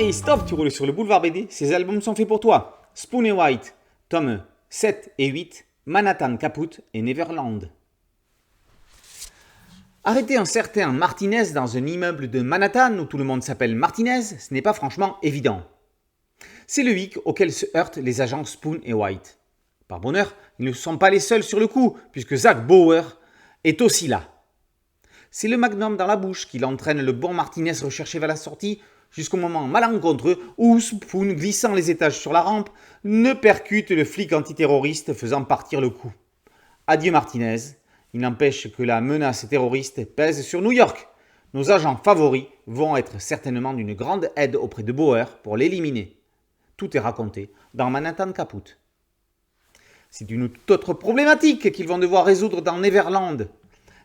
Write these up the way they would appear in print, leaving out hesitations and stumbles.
Hey stop, tu roules sur le boulevard BD, ces albums sont faits pour toi. Spoon et White, tomes 7 et 8, Manhattan Kaput et Neverland. Arrêter un certain Martinez dans un immeuble de Manhattan où tout le monde s'appelle Martinez, ce n'est pas franchement évident. C'est le hic auquel se heurtent les agents Spoon et White. Par bonheur, ils ne sont pas les seuls sur le coup, puisque Zach Bauer est aussi là. C'est le magnum dans la bouche qui l'entraîne le bon Martinez recherché vers la sortie, jusqu'au moment malencontreux où Spoon, glissant les étages sur la rampe, ne percute le flic antiterroriste faisant partir le coup. Adieu Martinez, il n'empêche que la menace terroriste pèse sur New York. Nos agents favoris vont être certainement d'une grande aide auprès de Bauer pour l'éliminer. Tout est raconté dans Manhattan Kaput. C'est une toute autre problématique qu'ils vont devoir résoudre dans Neverland.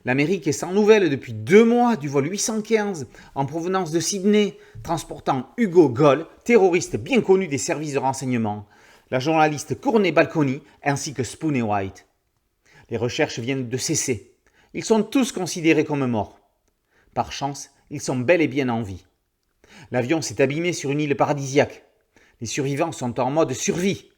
L'Amérique est sans nouvelles depuis 2 mois du vol 815 en provenance de Sydney, transportant Hugo Goll, terroriste bien connu des services de renseignement, la journaliste Courtney Balcony ainsi que Spoon et White. Les recherches viennent de cesser. Ils sont tous considérés comme morts. Par chance, ils sont bel et bien en vie. L'avion s'est abîmé sur une île paradisiaque. Les survivants sont en mode survie.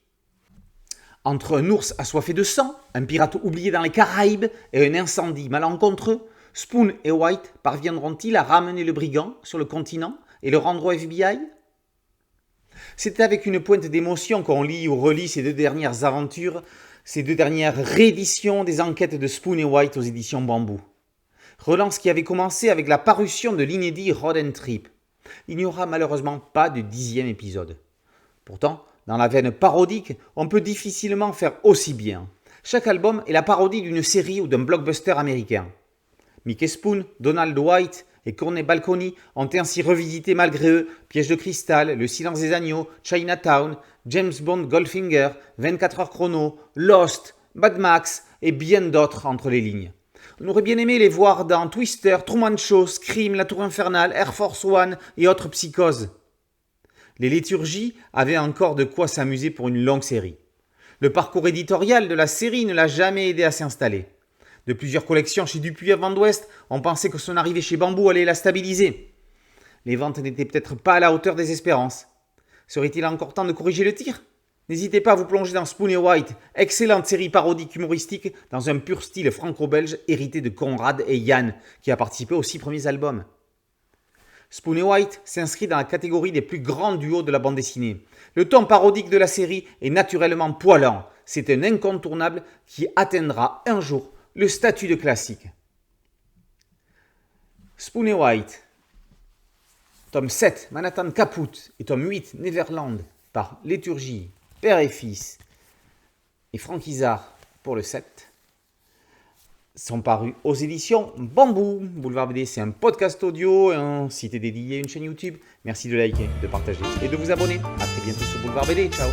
Entre un ours assoiffé de sang, un pirate oublié dans les Caraïbes et un incendie malencontreux, Spoon et White parviendront-ils à ramener le brigand sur le continent et le rendre au FBI ? C'est avec une pointe d'émotion qu'on lit ou relit ces 2 dernières aventures, ces 2 dernières rééditions des enquêtes de Spoon et White aux éditions Bambou. Relance qui avait commencé avec la parution de l'inédit Road and Trip. Il n'y aura malheureusement pas de 10e épisode. Pourtant, dans la veine parodique, on peut difficilement faire aussi bien. Chaque album est la parodie d'une série ou d'un blockbuster américain. Mickey Spoon, Donald White et Courtney Balcony ont ainsi revisité malgré eux Piège de cristal, Le silence des agneaux, Chinatown, James Bond Goldfinger, 24 heures chrono, Lost, Mad Max et bien d'autres entre les lignes. On aurait bien aimé les voir dans Twister, Truman Show, Scream, La Tour Infernale, Air Force One et autres psychoses. Les liturgies avaient encore de quoi s'amuser pour une longue série. Le parcours éditorial de la série ne l'a jamais aidé à s'installer. De plusieurs collections chez Dupuis à Vent d'Ouest, on pensait que son arrivée chez Bambou allait la stabiliser. Les ventes n'étaient peut-être pas à la hauteur des espérances. Serait-il encore temps de corriger le tir ? N'hésitez pas à vous plonger dans Spoon et White, excellente série parodique humoristique dans un pur style franco-belge hérité de Conrad et Yann, qui a participé aux 6 premiers albums. Spoon et White s'inscrit dans la catégorie des plus grands duos de la bande dessinée. Le ton parodique de la série est naturellement poilant. C'est un incontournable qui atteindra un jour le statut de classique. Spoon et White, tome 7, Manhattan Kaput, et tome 8, Neverland, par Liturgie, Père et Fils, et Franck Izard pour le 7. Sont parus aux éditions Bambou. Boulevard BD, c'est un podcast audio, un site dédié, une chaîne YouTube. Merci de liker, de partager et de vous abonner. A très bientôt sur Boulevard BD. Ciao.